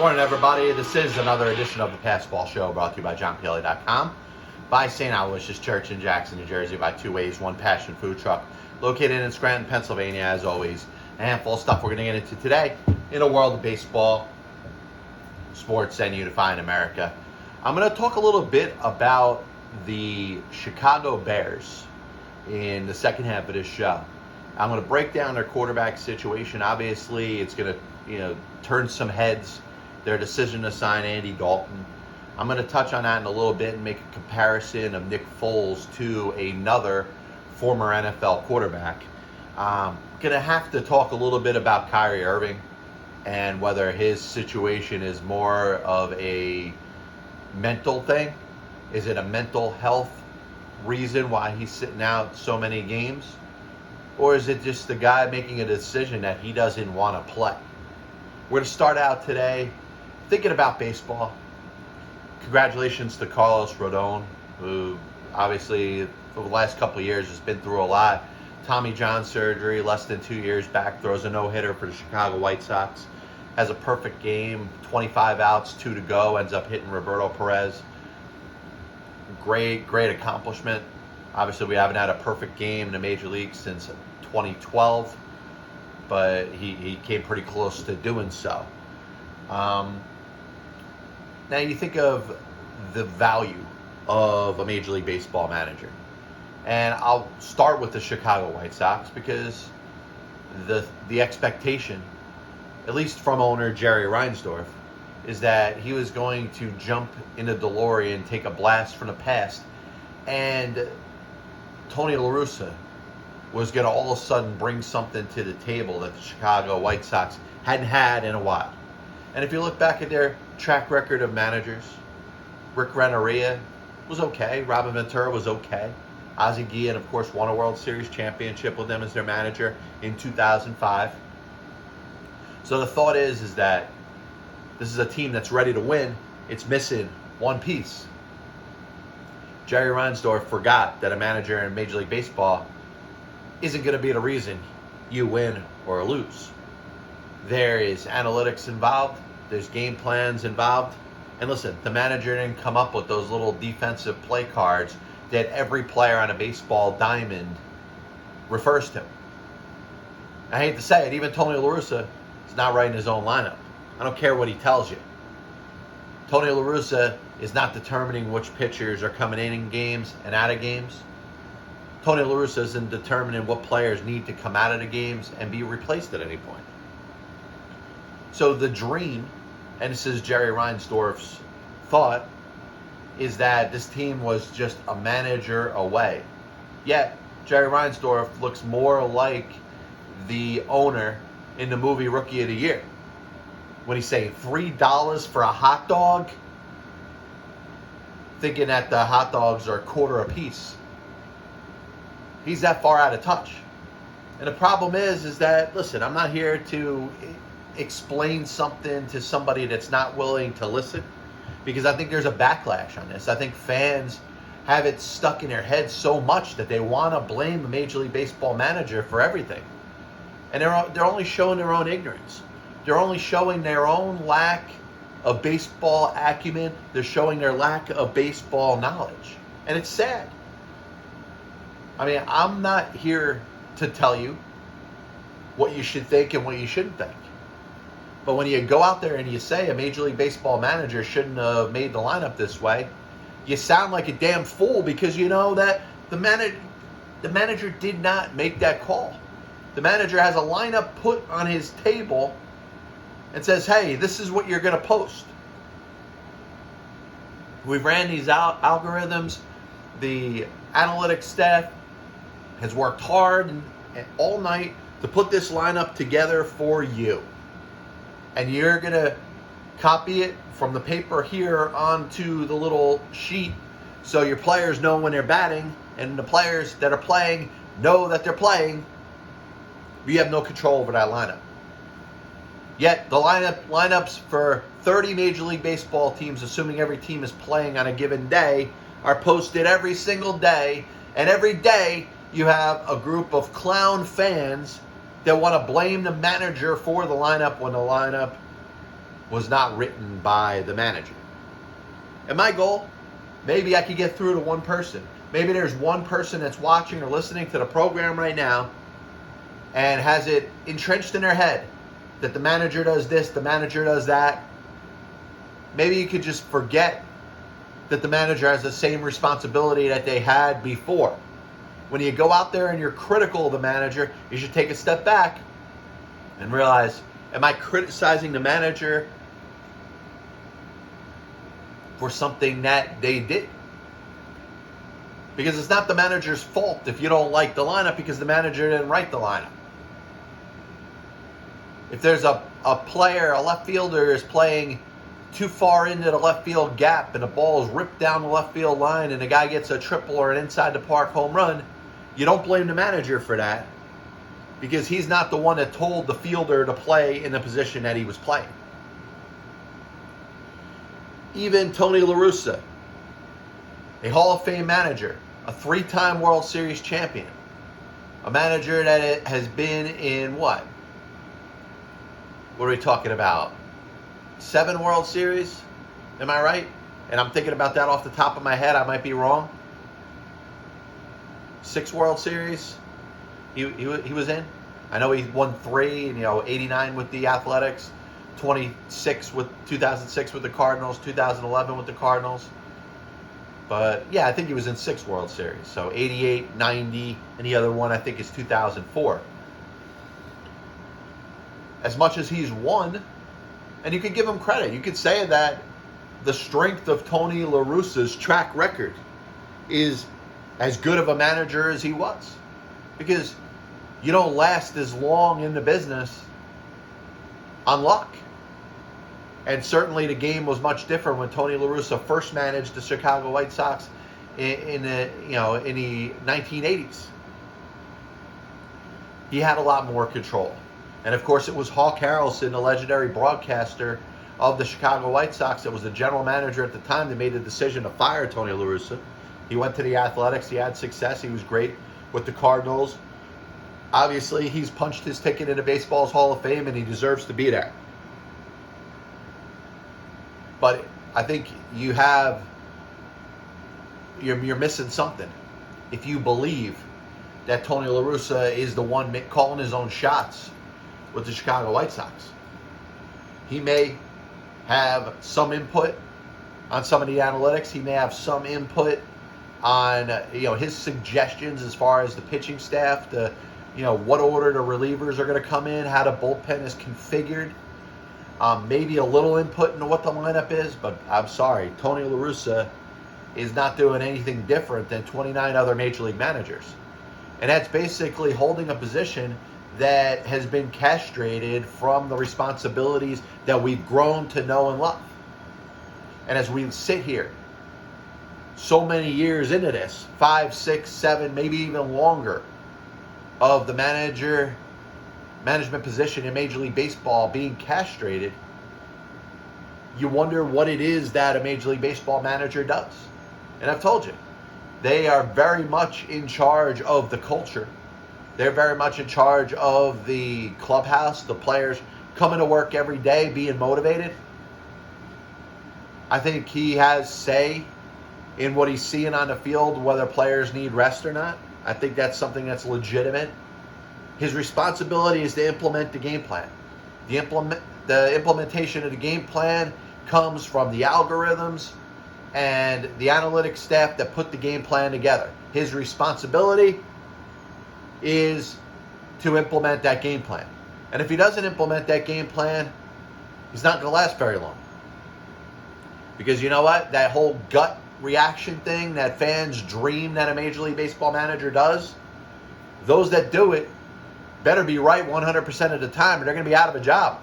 Morning, everybody. This is another edition of the Passball Show brought to you by JohnPLA.com, by St. Aloysius Church in Jackson, New Jersey, by Two Ways, One Passion Food Truck, located in Scranton, Pennsylvania, as always. A handful of stuff we're going to get into today in a world of baseball, sports, and unifying America. I'm going to talk a little bit about the Chicago Bears in the second half of this show. I'm going to break down their quarterback situation. Obviously, it's going to, turn some heads. Their decision to sign Andy Dalton. I'm going to touch on that in a little bit and make a comparison of Nick Foles to another former NFL quarterback. I'm going to have to talk a little bit about Kyrie Irving and whether his situation is more of a mental thing. Is it a mental health reason why he's sitting out so many games? Or is it just the guy making a decision that he doesn't want to play? We're going to start out today thinking about baseball. Congratulations to Carlos Rodon, who obviously for the last couple of years has been through a lot. Tommy John surgery less than 2 years back, throws a no-hitter for the Chicago White Sox. Has a perfect game, 25 outs, 2 to go, ends up hitting Roberto Perez. Great accomplishment. Obviously, we haven't had a perfect game in the Major League since 2012, but he came pretty close to doing so. Now you think of the value of a Major League Baseball manager. And I'll start with the Chicago White Sox because the expectation, at least from owner Jerry Reinsdorf, is that he was going to jump in a DeLorean, take a blast from the past, and Tony La Russa was going to all of a sudden bring something to the table that the Chicago White Sox hadn't had in a while. And if you look back at their track record of managers, Rick Renteria was okay. Robin Ventura was okay. Ozzie Guillen, of course, won a World Series championship with them as their manager in 2005. So the thought is that this is a team that's ready to win. It's missing one piece. Jerry Reinsdorf forgot that a manager in Major League Baseball isn't going to be the reason you win or lose. There is analytics involved. There's game plans involved. And listen, the manager didn't come up with those little defensive play cards that every player on a baseball diamond refers to. I hate to say it, even Tony La Russa is not writing his own lineup. I don't care what he tells you. Tony La Russa is not determining which pitchers are coming in games and out of games. Tony La Russa isn't determining what players need to come out of the games and be replaced at any point. So the dream, and this is Jerry Reinsdorf's thought, is that this team was just a manager away. Yet, Jerry Reinsdorf looks more like the owner in the movie Rookie of the Year. When he's saying $3 for a hot dog, thinking that the hot dogs are a quarter a piece. He's that far out of touch. And the problem is that, listen, I'm not here to explain something to somebody that's not willing to listen, because I think there's a backlash on this. I think fans have it stuck in their heads so much that they want to blame a Major League Baseball manager for everything. And they're only showing their own ignorance. They're only showing their own lack of baseball acumen. They're showing their lack of baseball knowledge. And it's sad. I mean, I'm not here to tell you what you should think and what you shouldn't think. But when you go out there and you say a Major League Baseball manager shouldn't have made the lineup this way, you sound like a damn fool, because you know that the manager did not make that call. The manager has a lineup put on his table and says, hey, this is what you're going to post. We've ran these algorithms. The analytics staff has worked hard and all night to put this lineup together for you. And you're going to copy it from the paper here onto the little sheet so your players know when they're batting and the players that are playing know that they're playing. We have no control over that lineup. Yet the lineups for 30 Major League Baseball teams, assuming every team is playing on a given day, are posted every single day. And every day you have a group of clown fans that want to blame the manager for the lineup when the lineup was not written by the manager. And my goal, maybe I could get through to one person. Maybe there's one person that's watching or listening to the program right now and has it entrenched in their head that the manager does this, the manager does that. Maybe you could just forget that the manager has the same responsibility that they had before. When you go out there and you're critical of the manager, you should take a step back and realize, am I criticizing the manager for something that they did? Because it's not the manager's fault if you don't like the lineup because the manager didn't write the lineup. If there's a player, a left fielder is playing too far into the left field gap and the ball is ripped down the left field line and the guy gets a triple or an inside the park home run, you don't blame the manager for that because he's not the one that told the fielder to play in the position that he was playing. Even Tony La Russa, a Hall of Fame manager, a 3-time World Series champion, a manager that has been in what? What are we talking about? 7 World Series? Am I right? And I'm thinking about that off the top of my head. I might be wrong. 6 World Series he was in. I know he won 3, and 89 with the Athletics, 26 with 2006 with the Cardinals, 2011 with the Cardinals. But yeah, I think he was in 6 World Series. So 88, 90, and the other one I think is 2004. As much as he's won, and you could give him credit, you could say that the strength of Tony La Russa's track record is as good of a manager as he was. Because you don't last as long in the business on luck. And certainly the game was much different when Tony La Russa first managed the Chicago White Sox in the 1980s. He had a lot more control. And of course it was Hawk Harrelson, the legendary broadcaster of the Chicago White Sox, that was the general manager at the time, that made the decision to fire Tony La Russa. He went to the Athletics, he had success, he was great with the Cardinals. Obviously he's punched his ticket into baseball's Hall of Fame and he deserves to be there. But I think you're missing something if you believe that Tony La Russa is the one calling his own shots with the Chicago White Sox. He may have some input on some of the analytics. He may have some input on his suggestions as far as the pitching staff, what order the relievers are going to come in, how the bullpen is configured. Maybe a little input into what the lineup is, but I'm sorry, Tony La Russa is not doing anything different than 29 other major league managers. And that's basically holding a position that has been castrated from the responsibilities that we've grown to know and love. And as we sit here, so many years into this, 5, 6, 7, maybe even longer, of the management position in Major League Baseball being castrated, you wonder what it is that a Major League Baseball manager does. And I've told you, they are very much in charge of the culture. They're very much in charge of the clubhouse, the players coming to work every day, being motivated. I think he has say in what he's seeing on the field, whether players need rest or not. I think that's something that's legitimate. His responsibility is to implement the game plan. The implementation of the game plan comes from the algorithms and the analytics staff that put the game plan together. His responsibility is to implement that game plan. And if he doesn't implement that game plan, he's not going to last very long. Because you know what? That whole gut reaction thing that fans dream that a Major League Baseball manager does, those that do it better be right 100% of the time or they're going to be out of a job.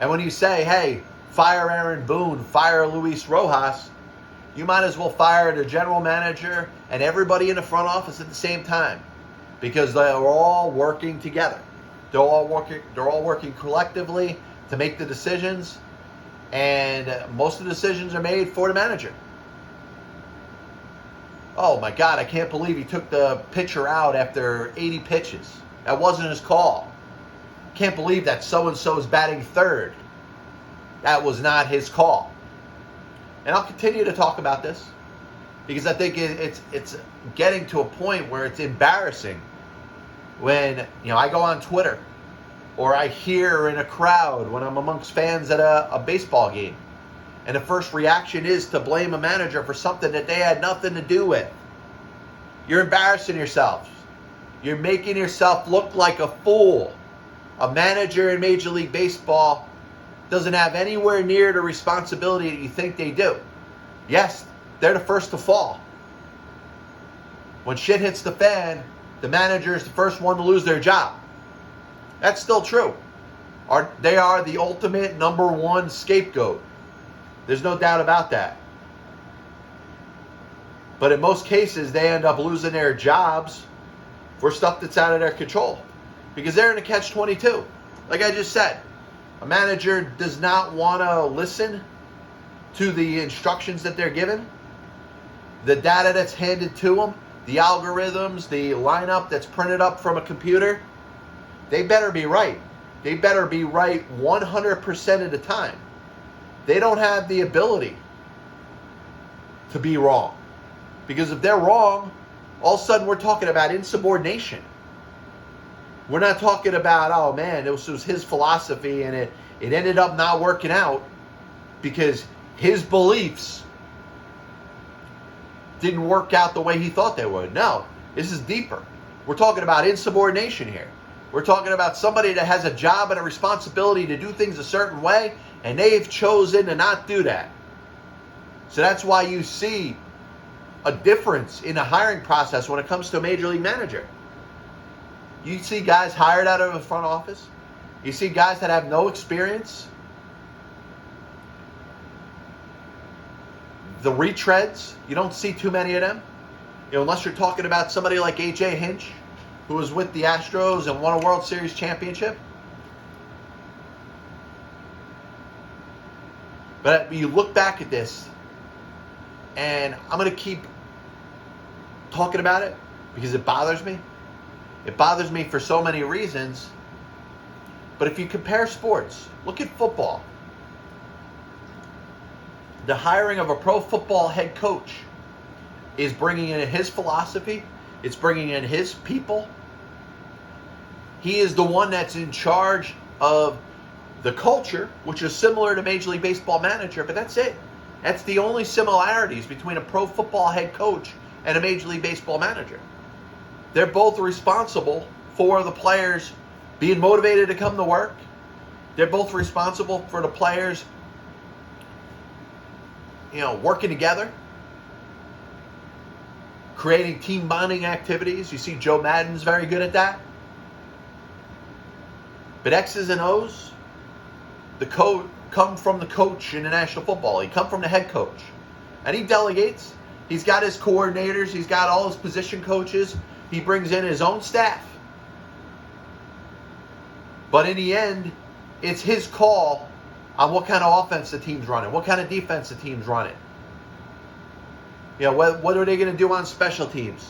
And when you say, hey, fire Aaron Boone, fire Luis Rojas, you might as well fire the general manager and everybody in the front office at the same time, because they're all working together. They're all working collectively to make the decisions, and most of the decisions are made for the manager. Oh my God, I can't believe he took the pitcher out after 80 pitches. That wasn't his call. Can't believe that so-and-so is batting third. That was not his call. And I'll continue to talk about this because I think it's getting to a point where it's embarrassing when I go on Twitter or I hear in a crowd when I'm amongst fans at a baseball game, and the first reaction is to blame a manager for something that they had nothing to do with. You're embarrassing yourselves. You're making yourself look like a fool. A manager in Major League Baseball doesn't have anywhere near the responsibility that you think they do. Yes, they're the first to fall. When shit hits the fan, the manager is the first one to lose their job. That's still true. They are the ultimate number one scapegoat. There's no doubt about that. But in most cases, they end up losing their jobs for stuff that's out of their control. Because they're in a catch-22. Like I just said, a manager does not want to listen to the instructions that they're given, the data that's handed to them, the algorithms, the lineup that's printed up from a computer. They better be right. They better be right 100% of the time. They don't have the ability to be wrong. Because if they're wrong, all of a sudden we're talking about insubordination. We're not talking about, oh man, this was his philosophy and it ended up not working out because his beliefs didn't work out the way he thought they would. No, this is deeper. We're talking about insubordination here. We're talking about somebody that has a job and a responsibility to do things a certain way, and they've chosen to not do that. So that's why you see a difference in the hiring process when it comes to a major league manager. You see guys hired out of the front office. You see guys that have no experience. The retreads, you don't see too many of them. Unless you're talking about somebody like A.J. Hinch, who was with the Astros and won a World Series championship. But you look back at this, and I'm going to keep talking about it because it bothers me. It bothers me for so many reasons. But if you compare sports, look at football. The hiring of a pro football head coach is bringing in his philosophy. It's bringing in his people. He is the one that's in charge of the culture, which is similar to Major League Baseball manager, but that's it. That's the only similarities between a pro football head coach and a Major League Baseball manager. They're both responsible for the players being motivated to come to work. They're both responsible for the players, working together, creating team bonding activities. You see Joe Madden's very good at that. But X's and O's, the code come from the coach in the National Football League, come from the head coach. And he delegates. He's got his coordinators. He's got all his position coaches. He brings in his own staff. But in the end, it's his call on what kind of offense the team's running, what kind of defense the team's running. What are they going to do on special teams?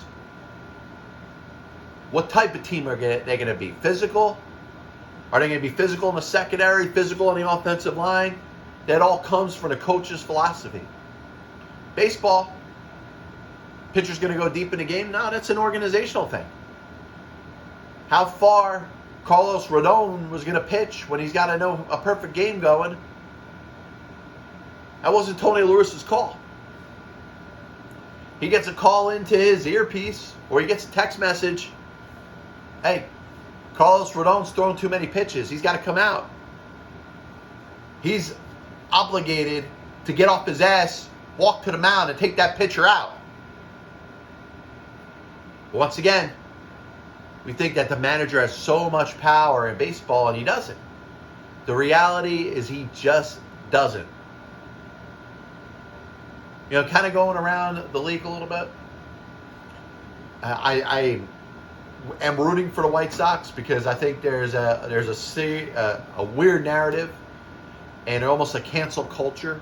What type of team are they going to be? Physical? Are they going to be physical in the secondary, physical in the offensive line? That all comes from the coach's philosophy. Baseball, pitcher's going to go deep in the game? No, that's an organizational thing. How far Carlos Rodon was going to pitch when he's got to know a perfect game going, that wasn't Tony La Russa's call. He gets a call into his earpiece, or he gets a text message, hey, Carlos Rodon's throwing too many pitches. He's got to come out. He's obligated to get off his ass, walk to the mound, and take that pitcher out. But once again, we think that the manager has so much power in baseball, and he doesn't. The reality is he just doesn't. Kind of going around the league a little bit. I am rooting for the White Sox because I think there's a weird narrative and almost a cancel culture.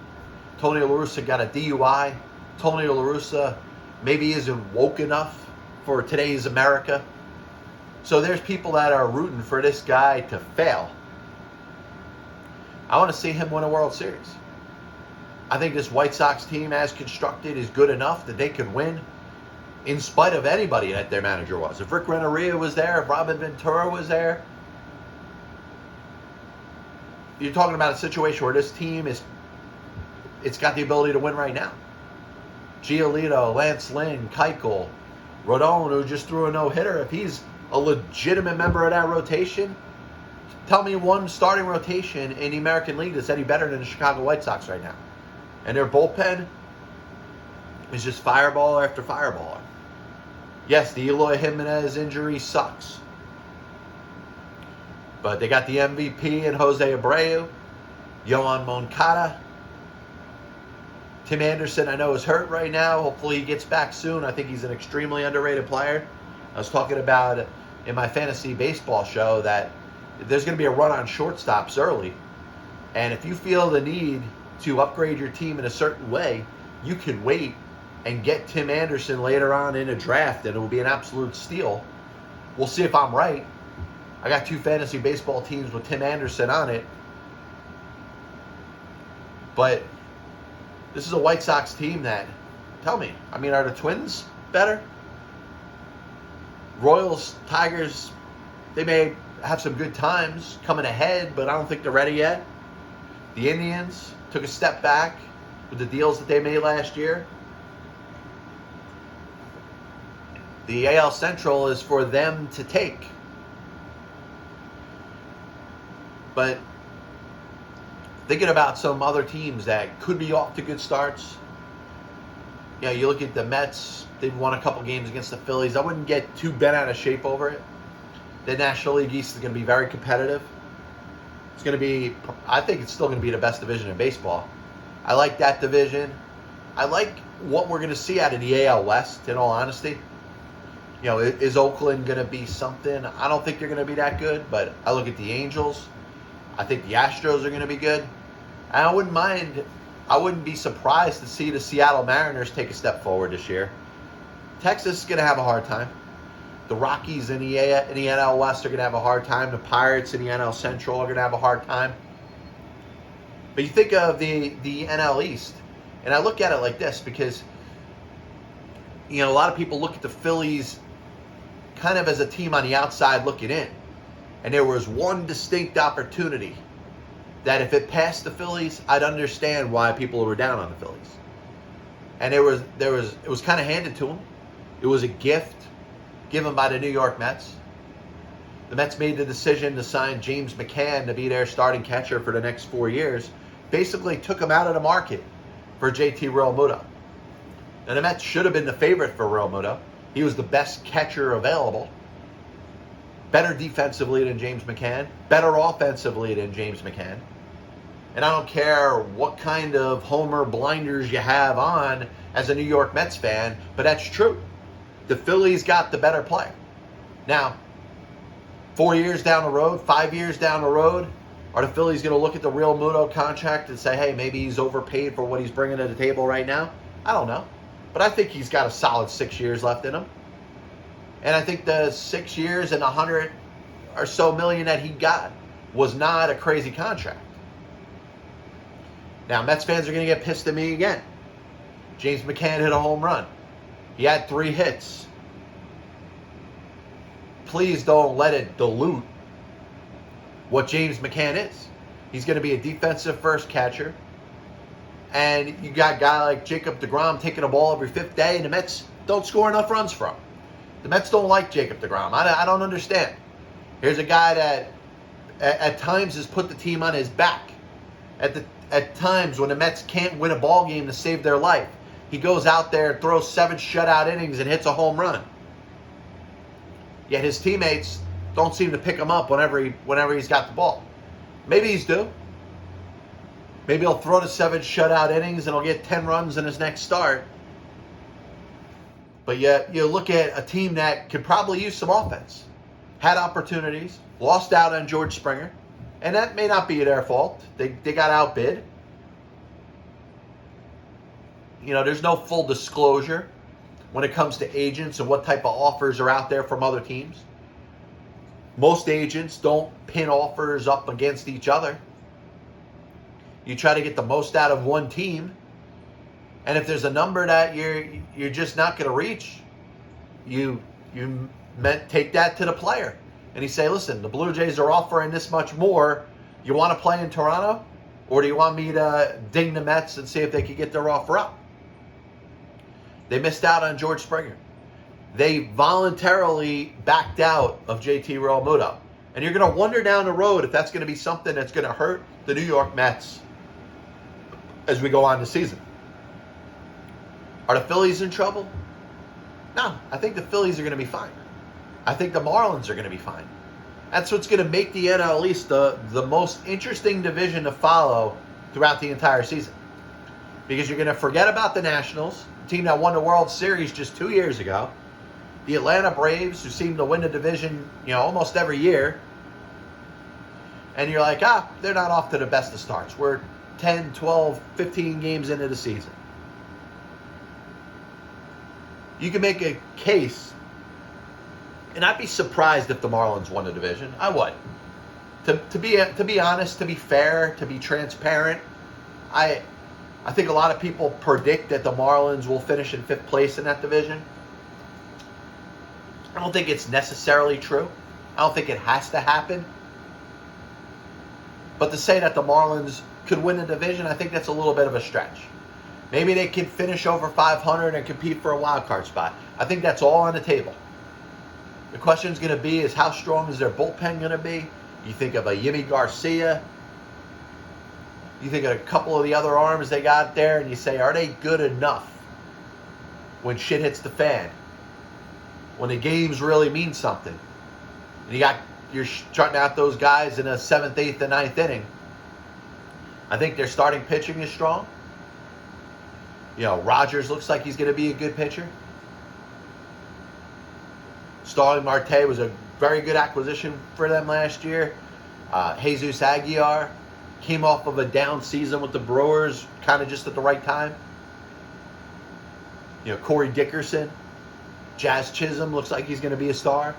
Tony La Russa got a DUI. Tony La Russa maybe isn't woke enough for today's America. So there's people that are rooting for this guy to fail. I want to see him win a World Series. I think this White Sox team, as constructed, is good enough that they could win in spite of anybody that their manager was. If Rick Renteria was there, if Robin Ventura was there, you're talking about a situation where this team it's got the ability to win right now. Giolito, Lance Lynn, Keuchel, Rodon, who just threw a no-hitter. If he's a legitimate member of that rotation, tell me one starting rotation in the American League that's any better than the Chicago White Sox right now. And their bullpen is just fireball after fireballer. Yes, the Eloy Jimenez injury sucks. But they got the MVP in Jose Abreu, Yohan Moncada. Tim Anderson, I know, is hurt right now. Hopefully he gets back soon. I think he's an extremely underrated player. I was talking about in my fantasy baseball show that there's going to be a run on shortstops early. And if you feel the need to upgrade your team in a certain way, you could wait and get Tim Anderson later on in a draft, and it will be an absolute steal. We'll see if I'm right. I got 2 fantasy baseball teams with Tim Anderson on it. But this is a White Sox team that, tell me, I mean, are the Twins better? Royals, Tigers, they may have some good times coming ahead, but I don't think they're ready yet. The Indians took a step back with the deals that they made last year. The AL Central is for them to take. But thinking about some other teams that could be off to good starts. You know, you look at the Mets, they've won a couple games against the Phillies. I wouldn't get too bent out of shape over it. The National League East is going to be very competitive. It's going to be, I think it's still going to be the best division in baseball. I like that division. I like what we're going to see out of the AL West, in all honesty. You know, is Oakland going to be something? I don't think they're going to be that good, but I look at the Angels. I think the Astros are going to be good. And I wouldn't be surprised to see the Seattle Mariners take a step forward this year. Texas is going to have a hard time. The Rockies in the NL West are going to have a hard time. The Pirates in the NL Central are going to have a hard time. But you think of the NL East, and I look at it like this because, you know, a lot of people look at the Phillies kind of as a team on the outside looking in. And there was one distinct opportunity that if it passed the Phillies, I'd understand why people were down on the Phillies. And it was kind of handed to them. It was a gift given by the New York Mets. The Mets made the decision to sign James McCann to be their starting catcher for the next 4 years. Basically took him out of the market for JT Realmuto. And the Mets should have been the favorite for Realmuto. He was the best catcher available. Better defensively than James McCann. Better offensively than James McCann. And I don't care what kind of homer blinders you have on as a New York Mets fan, but that's true. The Phillies got the better player. Now, 4 years down the road, 5 years down the road, are the Phillies going to look at the Realmuto contract and say, hey, maybe he's overpaid for what he's bringing to the table right now? I don't know. But I think he's got a solid 6 years left in him. And I think the 6 years and $100 or so million that he got was not a crazy contract. Now, Mets fans are going to get pissed at me again. James McCann hit a home run. He had 3 hits. Please don't let it dilute what James McCann is. He's going to be a defensive first catcher. And you got a guy like Jacob deGrom taking a ball every 5th day, and the Mets don't score enough runs for him. The Mets don't like Jacob deGrom. I don't understand. Here's a guy that at times has put the team on his back. At times when the Mets can't win a ball game to save their life, he goes out there, throws 7 shutout innings, and hits a home run. Yet his teammates don't seem to pick him up whenever he's got the ball. Maybe he's due. Maybe he'll throw the 7 shutout innings and he'll get 10 runs in his next start. But yet you look at a team that could probably use some offense. Had opportunities, lost out on George Springer. And that may not be their fault. They got outbid. You know, there's no full disclosure when it comes to agents and what type of offers are out there from other teams. Most agents don't pin offers up against each other. You try to get the most out of one team. And if there's a number that you're just not going to reach, you take that to the player. And you say, listen, the Blue Jays are offering this much more. You want to play in Toronto? Or do you want me to ding the Mets and see if they can get their offer up? They missed out on George Springer. They voluntarily backed out of JT Realmuto. And you're going to wonder down the road if that's going to be something that's going to hurt the New York Mets as we go on the season. Are the Phillies in trouble? No, I think the Phillies are going to be fine. I think the Marlins are going to be fine. That's what's going to make the NL East the most interesting division to follow throughout the entire season. Because you're going to forget about the Nationals, the team that won the World Series just 2 years ago. The Atlanta Braves, who seem to win the division, almost every year. And you're like, they're not off to the best of starts. We're 10, 12, 15 games into the season. You can make a case, and I'd be surprised if the Marlins won the division. I would. To be honest, to be fair, to be transparent, I think a lot of people predict that the Marlins will finish in 5th place in that division. I don't think it's necessarily true. I don't think it has to happen. But to say that the Marlins could win the division, I think that's a little bit of a stretch. Maybe they can finish over 500 and compete for a wild card spot. I think that's all on the table. The question is going to be is how strong is their bullpen going to be? You think of a Yimi Garcia. You think of a couple of the other arms they got there, and you say, are they good enough when shit hits the fan? When the games really mean something? And you're strutting out those guys in a 7th, 8th, and 9th inning. I think their starting pitching is strong. Rogers looks like he's going to be a good pitcher. Starling Marte was a very good acquisition for them last year. Jesus Aguilar came off of a down season with the Brewers, kind of just at the right time. Corey Dickerson, Jazz Chisholm looks like he's going to be a star.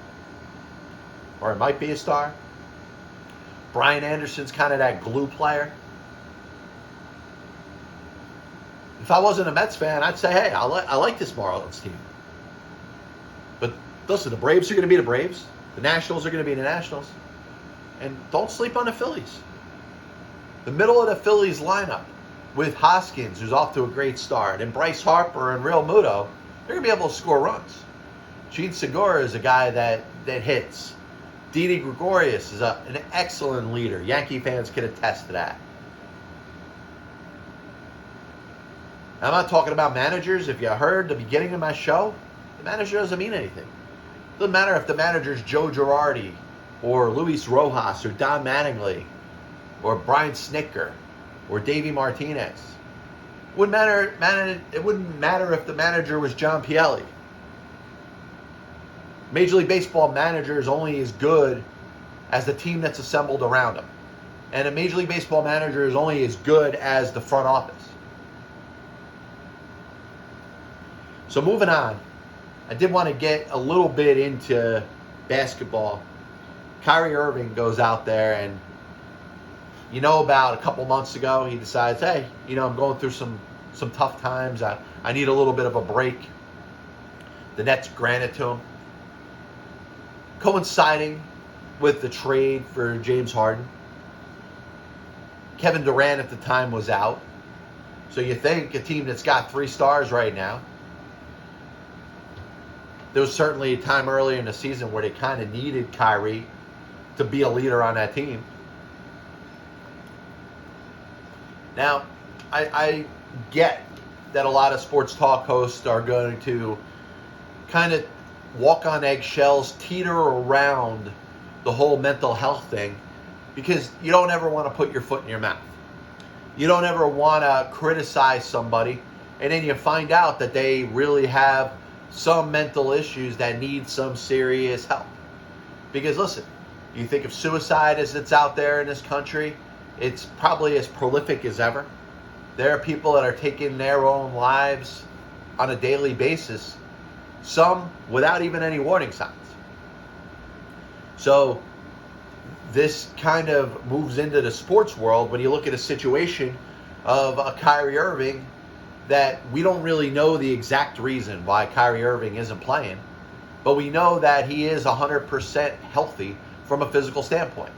Or it might be a star. Brian Anderson's kind of that glue player. If I wasn't a Mets fan, I'd say, hey, I like this Marlins team. But listen, the Braves are going to be the Braves. The Nationals are going to be the Nationals. And don't sleep on the Phillies. The middle of the Phillies lineup with Hoskins, who's off to a great start, and Bryce Harper and Real Muto, they're going to be able to score runs. Gene Segura is a guy that hits. Didi Gregorius is an excellent leader. Yankee fans can attest to that. I'm not talking about managers. If you heard the beginning of my show, the manager doesn't mean anything. It doesn't matter if the manager's Joe Girardi or Luis Rojas or Don Mattingly or Brian Snitker or Davey Martinez. It wouldn't matter if the manager was John Pielli. Major League Baseball manager is only as good as the team that's assembled around him. And a Major League Baseball manager is only as good as the front office. So moving on, I did want to get a little bit into basketball. Kyrie Irving goes out there and, about a couple months ago, he decides, hey, I'm going through some tough times. I need a little bit of a break. The Nets granted to him. Coinciding with the trade for James Harden. Kevin Durant at the time was out. So you think a team that's got 3 stars right now. There was certainly a time earlier in the season where they kind of needed Kyrie to be a leader on that team. Now, I get that a lot of sports talk hosts are going to kind of walk on eggshells, teeter around the whole mental health thing, because you don't ever want to put your foot in your mouth. You don't ever want to criticize somebody, and then you find out that they really have some mental issues that need some serious help. Because listen, you think of suicide as it's out there in this country, it's probably as prolific as ever. There are people that are taking their own lives on a daily basis, some without even any warning signs. So this kind of moves into the sports world when you look at a situation of a Kyrie Irving that we don't really know the exact reason why Kyrie Irving isn't playing, but we know that he is 100% healthy from a physical standpoint.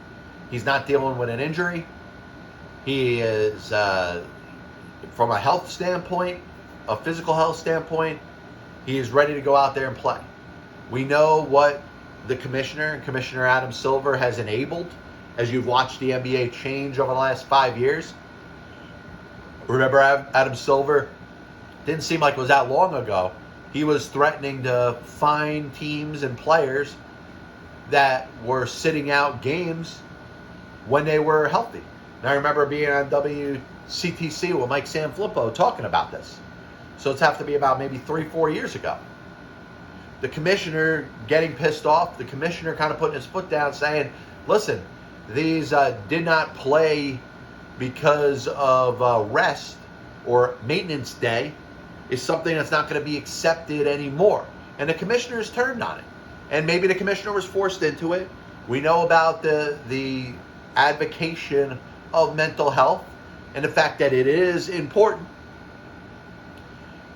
He's not dealing with an injury. He is, from a health standpoint, a physical health standpoint, he is ready to go out there and play. We know what the commissioner, Commissioner Adam Silver, has enabled as you've watched the NBA change over the last 5 years. Remember, Adam Silver, didn't seem like it was that long ago, he was threatening to fine teams and players that were sitting out games when they were healthy. And I remember being on WCTC with Mike Sanfilippo talking about this. So it's have to be about maybe 3-4 years ago. The commissioner getting pissed off, the commissioner kind of putting his foot down saying, listen, these did not play because of rest or maintenance day is something that's not going to be accepted anymore. And the commissioner's turned on it. And maybe the commissioner was forced into it. We know about the advocation of mental health and the fact that it is important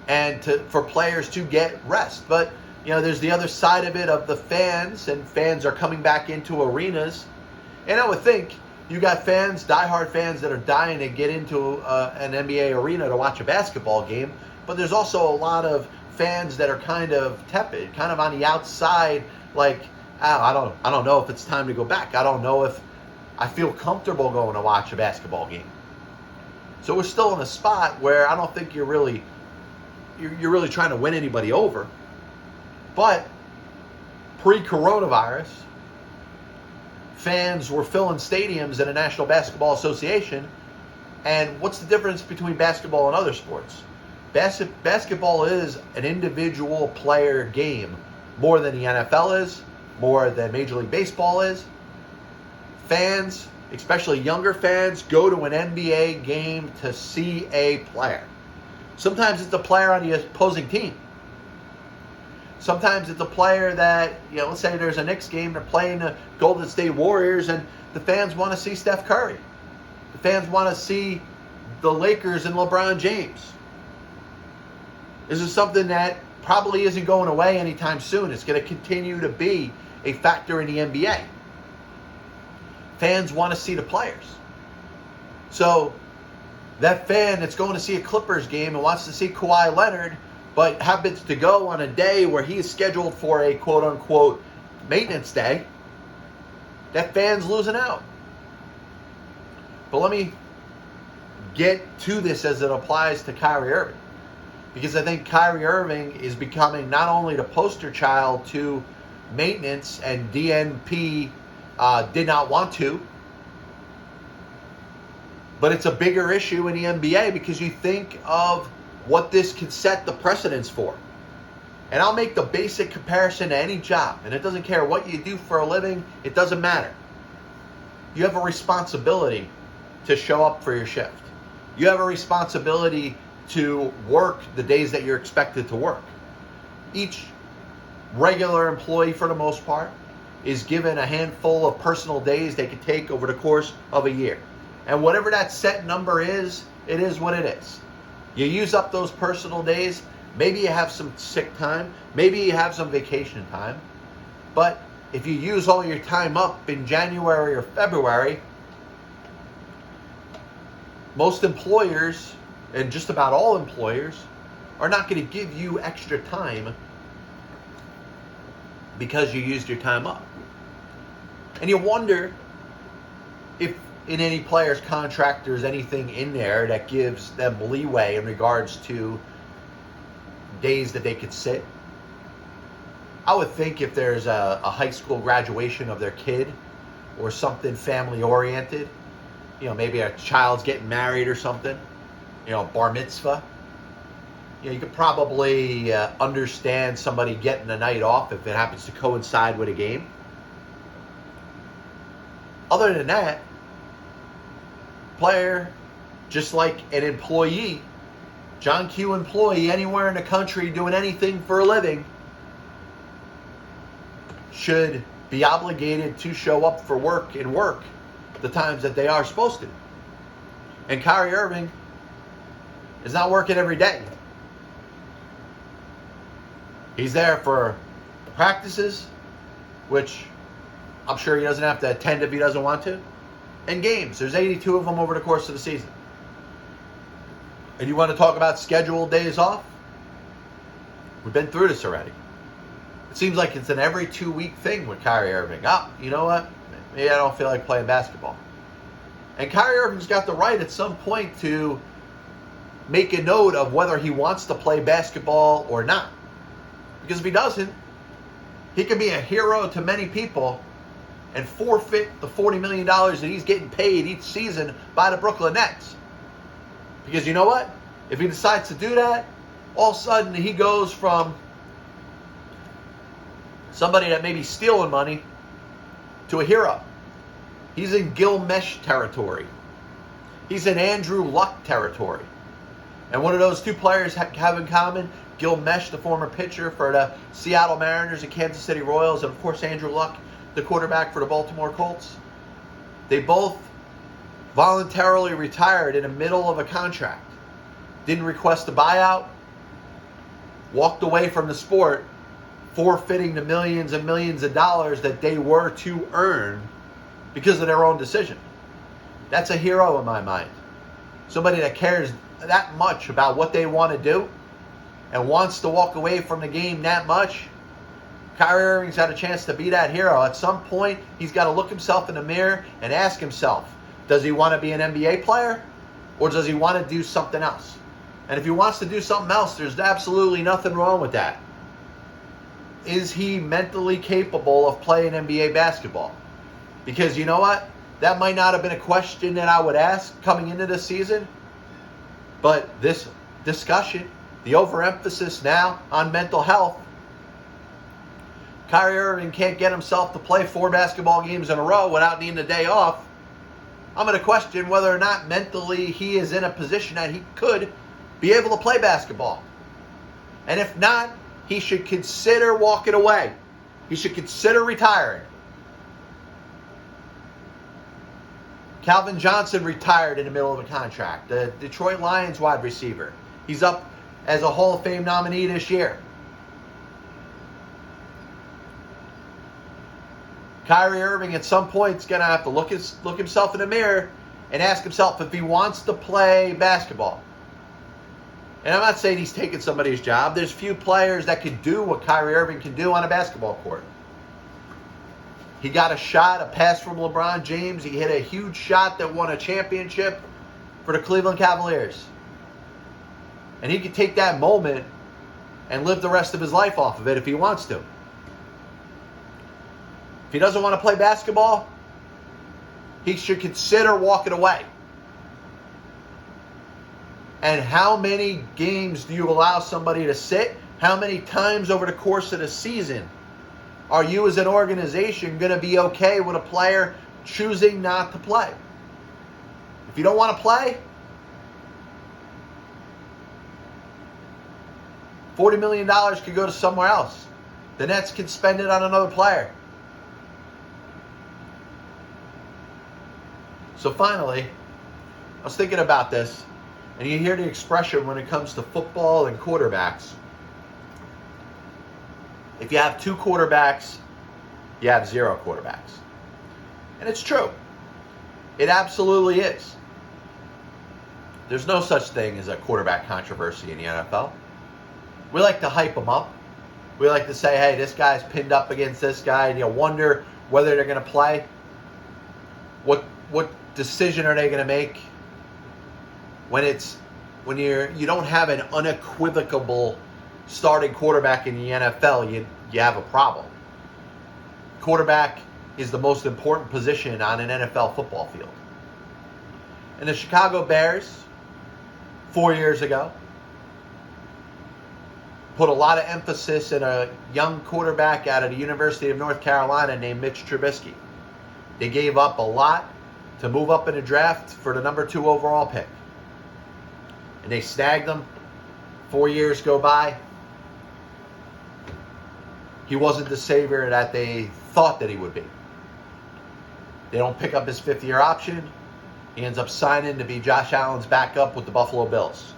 and for players to get rest. But, there's the other side of it of the fans, and fans are coming back into arenas. And I would think you got fans, diehard fans that are dying to get into an NBA arena to watch a basketball game. But there's also a lot of fans that are kind of tepid, kind of on the outside, like, I don't know if it's time to go back. I don't know if I feel comfortable going to watch a basketball game. So we're still in a spot where I don't think you're really trying to win anybody over. But pre-coronavirus, fans were filling stadiums in the National Basketball Association. And what's the difference between basketball and other sports? Basketball is an individual player game more than the NFL is, more than Major League Baseball is. Fans, especially younger fans, go to an NBA game to see a player. Sometimes it's a player on the opposing team. Sometimes it's a player that, let's say there's a Knicks game, they're playing the Golden State Warriors, and the fans want to see Steph Curry. The fans want to see the Lakers and LeBron James. This is something that probably isn't going away anytime soon. It's going to continue to be a factor in the NBA. Fans want to see the players. So that fan that's going to see a Clippers game and wants to see Kawhi Leonard, but happens to go on a day where he is scheduled for a quote-unquote maintenance day, that fan's losing out. But let me get to this as it applies to Kyrie Irving. Because I think Kyrie Irving is becoming not only the poster child to maintenance, and DNP did not want to, but it's a bigger issue in the NBA because you think of what this could set the precedence for. And I'll make the basic comparison to any job, and it doesn't care what you do for a living, it doesn't matter. You have a responsibility to show up for your shift. You have a responsibility to work the days that you're expected to work. Each regular employee, for the most part, is given a handful of personal days they could take over the course of a year. And whatever that set number is, it is what it is. You use up those personal days. Maybe you have some sick time. Maybe you have some vacation time. But if you use all your time up in January or February, most employers, and just about all employers, are not going to give you extra time because you used your time up. And you wonder if in any player's contract there's anything in there that gives them leeway in regards to days that they could sit. I would think if there's a high school graduation of their kid or something family oriented, maybe a child's getting married or something, bar mitzvah, you could probably understand somebody getting a night off if it happens to coincide with a game. Other than that, player, just like an employee, John Q employee anywhere in the country doing anything for a living, should be obligated to show up for work and work the times that they are supposed to. And Kyrie Irving is not working every day. He's there for practices, which I'm sure he doesn't have to attend if he doesn't want to, and games. There's 82 of them over the course of the season. And you want to talk about scheduled days off? We've been through this already. It seems like it's an every 2-week thing with Kyrie Irving. You know what? Maybe I don't feel like playing basketball. And Kyrie Irving's got the right at some point to make a note of whether he wants to play basketball or not. Because if he doesn't, he can be a hero to many people and forfeit the $40 million that he's getting paid each season by the Brooklyn Nets. Because you know what? If he decides to do that, all of a sudden he goes from somebody that may be stealing money to a hero. He's in Gilgamesh territory. He's in Andrew Luck territory. And what do those two players have in common? Gilgamesh, the former pitcher for the Seattle Mariners and Kansas City Royals, and of course Andrew Luck, the quarterback for the Baltimore Colts. They both voluntarily retired in the middle of a contract. Didn't request a buyout. Walked away from the sport, forfeiting the millions and millions of dollars that they were to earn because of their own decision. That's a hero in my mind. Somebody that cares that much about what they want to do and wants to walk away from the game that much. Kyrie Irving's had a chance to be that hero. At some point, he's got to look himself in the mirror and ask himself, does he want to be an NBA player or does he want to do something else? And if he wants to do something else, there's absolutely nothing wrong with that. Is he mentally capable of playing NBA basketball? Because you know what? That might not have been a question that I would ask coming into this season. But this discussion, the overemphasis now on mental health, Kyrie Irving can't get himself to play 4 basketball games in a row without needing a day off. I'm going to question whether or not mentally he is in a position that he could be able to play basketball. And if not, he should consider walking away. He should consider retiring. Calvin Johnson retired in the middle of a contract. The Detroit Lions wide receiver. He's up as a Hall of Fame nominee this year. Kyrie Irving at some point is going to have to look himself in the mirror and ask himself if he wants to play basketball. And I'm not saying he's taking somebody's job. There's few players that can do what Kyrie Irving can do on a basketball court. He got a shot, a pass from LeBron James. He hit a huge shot that won a championship for the Cleveland Cavaliers. And he could take that moment and live the rest of his life off of it if he wants to. If he doesn't want to play basketball, he should consider walking away. And how many games do you allow somebody to sit? How many times over the course of the season are you as an organization going to be okay with a player choosing not to play? If you don't want to play, $40 million could go to somewhere else. The Nets can spend it on another player. So finally, I was thinking about this, and you hear the expression when it comes to football and quarterbacks. If you have 2 quarterbacks, you have 0 quarterbacks. And it's true. It absolutely is. There's no such thing as a quarterback controversy in the NFL. We like to hype them up. We like to say, hey, this guy's pinned up against this guy, and you wonder whether they're going to play. What decision are they going to make when you don't have an unequivocal starting quarterback in the NFL? You have a problem. Quarterback is the most important position on an NFL football field. And the Chicago Bears, 4 years ago, put a lot of emphasis in a young quarterback out of the University of North Carolina named Mitch Trubisky. They gave up a lot to move up in the draft for the number 2 overall pick. And they snagged him. 4 years go by. he wasn't the savior that they thought that he would be. They don't pick up his fifth-year option. He ends up signing to be Josh Allen's backup with the Buffalo Bills.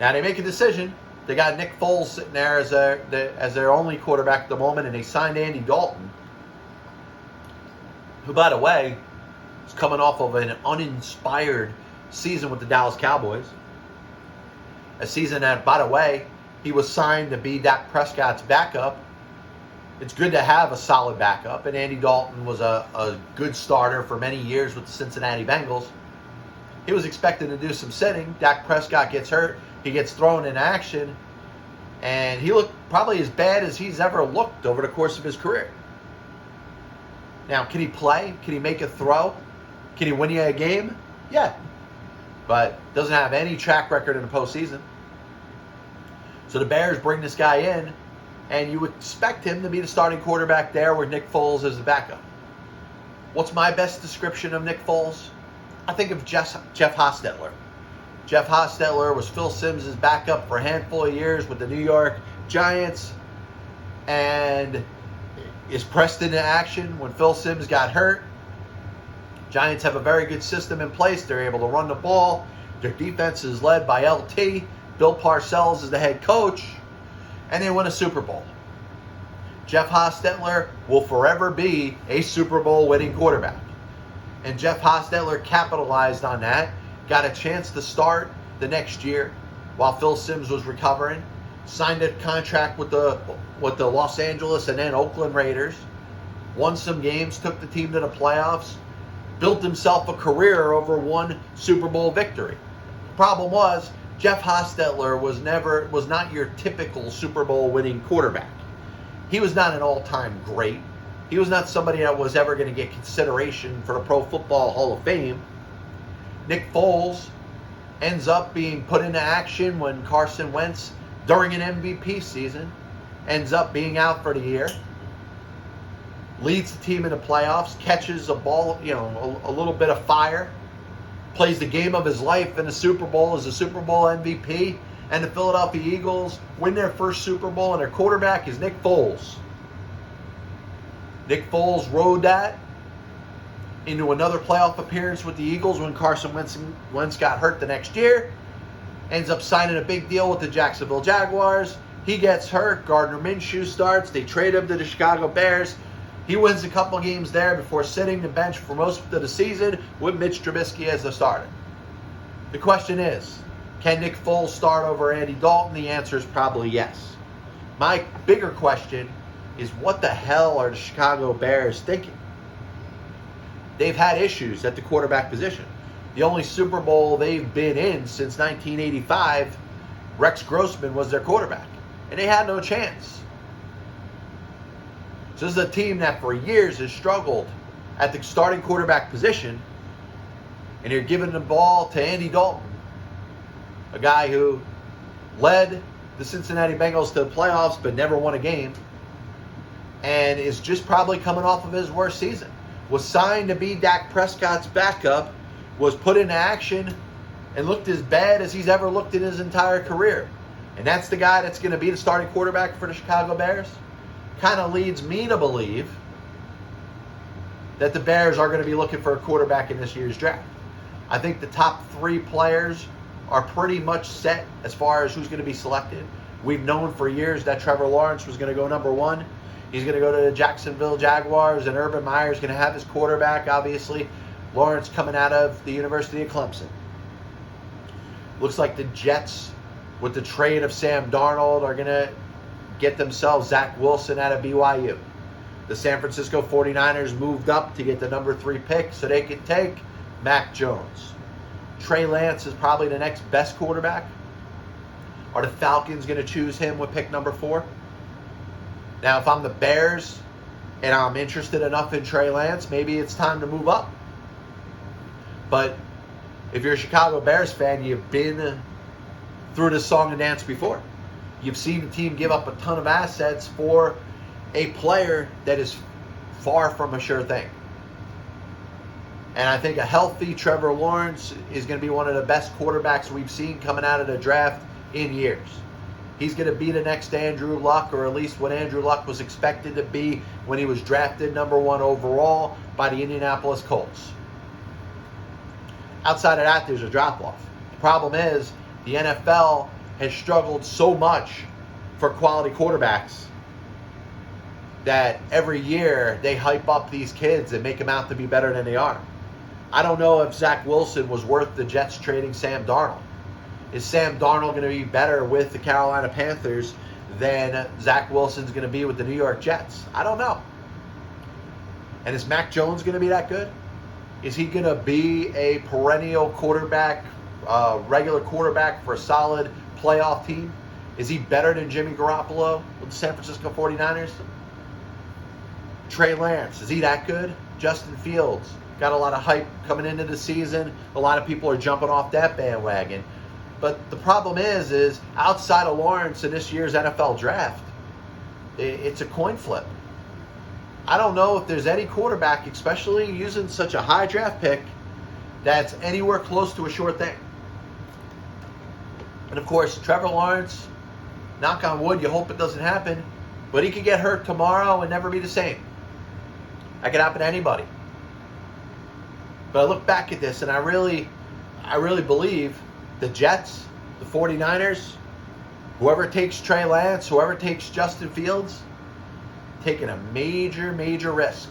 Now they make a decision. They got Nick Foles sitting there as their only quarterback at the moment, and they signed Andy Dalton, who, by the way, is coming off of an uninspired season with the Dallas Cowboys. A season that, by the way, he was signed to be Dak Prescott's backup. It's good to have a solid backup, and Andy Dalton was a good starter for many years with the Cincinnati Bengals. He was expected to do some sitting. Dak Prescott gets hurt. He gets thrown in action, and he looked probably as bad as he's ever looked over the course of his career. Now, can he play? Can he make a throw? Can he win you a game? Yeah. But doesn't have any track record in the postseason. So the Bears bring this guy in, and you expect him to be the starting quarterback there where Nick Foles is the backup. What's my best description of Nick Foles? I think of Jeff Hostetler. Jeff Hostetler was Phil Simms' backup for a handful of years with the New York Giants, and is pressed into action when Phil Simms got hurt. Giants have a very good system in place. They're able to run the ball. Their defense is led by LT. Bill Parcells is the head coach, and they win a Super Bowl. Jeff Hostetler will forever be a Super Bowl winning quarterback. And Jeff Hostetler capitalized on that, got a chance to start the next year while Phil Simms was recovering, signed a contract with the Los Angeles and then Oakland Raiders, won some games, took the team to the playoffs, built himself a career over one Super Bowl victory. The problem was, Jeff Hostetler was not your typical Super Bowl winning quarterback. He was not an all-time great. He was not somebody that was ever going to get consideration for the Pro Football Hall of Fame. Nick Foles ends up being put into action when Carson Wentz, during an MVP season, ends up being out for the year. Leads the team in the playoffs, catches a ball, a little bit of fire, plays the game of his life in the Super Bowl as a Super Bowl MVP, and the Philadelphia Eagles win their first Super Bowl, and their quarterback is Nick Foles. Nick Foles rode that into another playoff appearance with the Eagles when Carson Wentz got hurt the next year. Ends up signing a big deal with the Jacksonville Jaguars. He gets hurt. Gardner Minshew starts. They trade him to the Chicago Bears. He wins a couple games there before sitting the bench for most of the season with Mitch Trubisky as the starter. The question is, can Nick Foles start over Andy Dalton? The answer is probably yes. My bigger question is, what the hell are the Chicago Bears thinking? They've had issues at the quarterback position. The only Super Bowl they've been in since 1985, Rex Grossman was their quarterback, and they had no chance. So this is a team that for years has struggled at the starting quarterback position, and you're giving the ball to Andy Dalton, a guy who led the Cincinnati Bengals to the playoffs but never won a game, and is just probably coming off of his worst season. Was signed to be Dak Prescott's backup, was put into action, and looked as bad as he's ever looked in his entire career. And that's the guy that's going to be the starting quarterback for the Chicago Bears. Kind of leads me to believe that the Bears are going to be looking for a quarterback in this year's draft. I think the top three players are pretty much set as far as who's going to be selected. We've known for years that Trevor Lawrence was going to go number one. He's going to go to the Jacksonville Jaguars, and Urban Meyer is going to have his quarterback, obviously. Lawrence coming out of the University of Clemson. Looks like the Jets, with the trade of Sam Darnold, are going to get themselves Zach Wilson out of BYU. The San Francisco 49ers moved up to get the number 3 pick so they could take Mac Jones. Trey Lance is probably the next best quarterback. Are the Falcons going to choose him with pick number 4? Now, if I'm the Bears and I'm interested enough in Trey Lance, maybe it's time to move up. But if you're a Chicago Bears fan, you've been through this song and dance before. You've seen the team give up a ton of assets for a player that is far from a sure thing. And I think a healthy Trevor Lawrence is going to be one of the best quarterbacks we've seen coming out of the draft in years. he's going to be the next Andrew Luck, or at least what Andrew Luck was expected to be when he was drafted #1 overall by the Indianapolis Colts. Outside of that, there's a drop-off. The problem is the NFL has struggled so much for quality quarterbacks that every year they hype up these kids and make them out to be better than they are. I don't know if Zach Wilson was worth the Jets trading Sam Darnold. Is Sam Darnold going to be better with the Carolina Panthers than Zach Wilson's going to be with the New York Jets? I don't know. And is Mac Jones going to be that good? Is he going to be a perennial quarterback, regular quarterback for a solid playoff team? Is he better than Jimmy Garoppolo with the San Francisco 49ers? Trey Lance, is he that good? Justin Fields, got a lot of hype coming into the season. A lot of people are jumping off that bandwagon. But the problem is outside of Lawrence in this year's NFL draft, it's a coin flip. I don't know if there's any quarterback, especially using such a high draft pick, that's anywhere close to a sure thing. And of course, Trevor Lawrence, knock on wood, you hope it doesn't happen, but he could get hurt tomorrow and never be the same. That could happen to anybody. But I look back at this and I really believe the Jets, the 49ers, whoever takes Trey Lance, whoever takes Justin Fields, taking a major, major risk.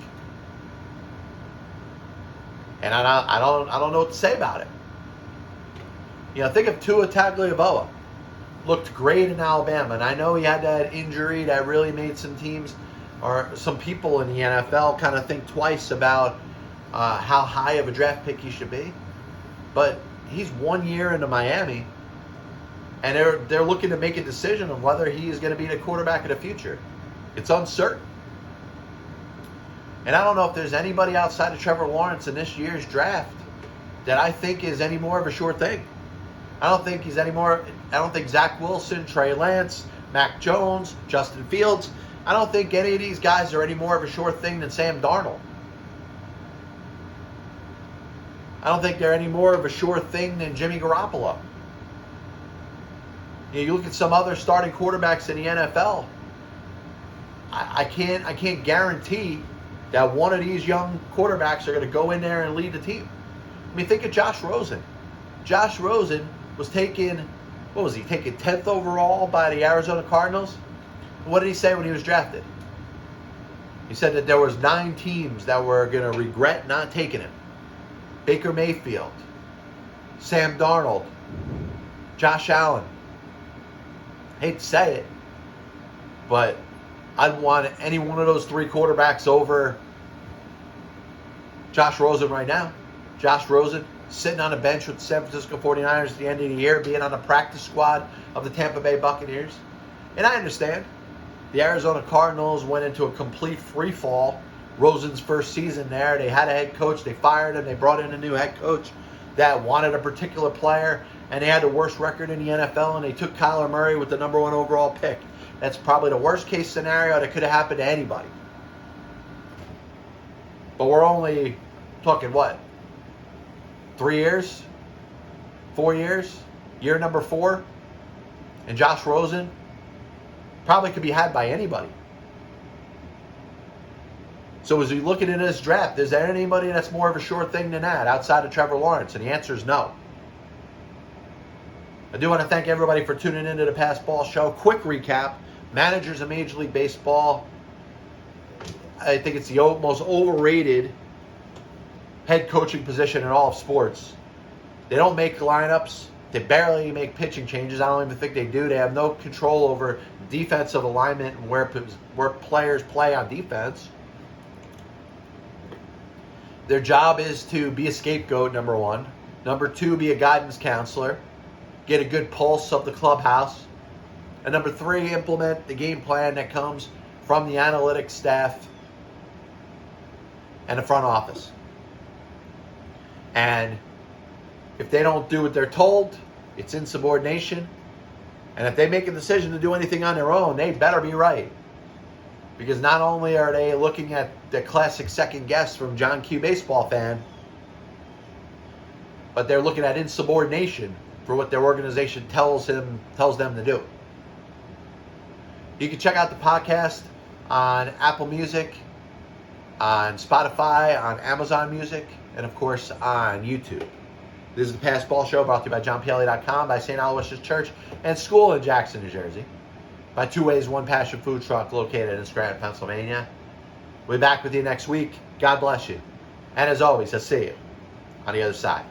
And I don't know what to say about it. You know, think of Tua Tagovailoa. Looked great in Alabama, and I know he had that injury that really made some teams or some people in the NFL kind of think twice about how high of a draft pick he should be. But he's 1 year into Miami, and they're looking to make a decision on whether he is going to be the quarterback of the future. It's uncertain. And I don't know if there's anybody outside of Trevor Lawrence in this year's draft that I think is any more of a sure thing. I don't think Zach Wilson, Trey Lance, Mac Jones, Justin Fields, I don't think any of these guys are any more of a sure thing than Sam Darnold. I don't think they're any more of a sure thing than Jimmy Garoppolo. You look at some other starting quarterbacks in the NFL. I can't guarantee that one of these young quarterbacks are going to go in there and lead the team. I mean, think of Josh Rosen. Josh Rosen was taken, taken 10th overall by the Arizona Cardinals. What did he say when he was drafted? He said that there was 9 teams that were going to regret not taking him. Baker Mayfield, Sam Darnold, Josh Allen. I hate to say it, but I'd want any one of those 3 quarterbacks over Josh Rosen right now. Josh Rosen sitting on a bench with the San Francisco 49ers at the end of the year, being on the practice squad of the Tampa Bay Buccaneers. And I understand the Arizona Cardinals went into a complete free fall. Rosen's first season there, they had a head coach, they fired him, they brought in a new head coach that wanted a particular player, and they had the worst record in the NFL, and they took Kyler Murray with the #1 overall pick. That's probably the worst case scenario that could have happened to anybody. But we're only talking, 3 years? 4 years? Year number 4? And Josh Rosen probably could be had by anybody. So as we look at this draft, is there anybody that's more of a sure thing than that outside of Trevor Lawrence? And the answer is no. I do want to thank everybody for tuning into the Pass Ball Show. Quick recap. Managers of Major League Baseball. I think it's the most overrated head coaching position in all of sports. They don't make lineups. They barely make pitching changes. I don't even think they do. They have no control over defensive alignment and where players play on defense. Their job is to be a scapegoat, number 1. Number 2, be a guidance counselor. Get a good pulse of the clubhouse. And number 3, implement the game plan that comes from the analytics staff and the front office. And if they don't do what they're told, it's insubordination. And if they make a decision to do anything on their own, they better be right. Because not only are they looking at the classic second guess from John Q. Baseball Fan, but they're looking at insubordination for what their organization tells them to do. You can check out the podcast on Apple Music, on Spotify, on Amazon Music, and of course on YouTube. This is the Pass Ball Show, brought to you by JohnPielli.com, by St. Aloysius Church and School in Jackson, New Jersey, by Two Ways, One Passion Food Truck located in Scranton, Pennsylvania. We'll be back with you next week. God bless you. And as always, I'll see you on the other side.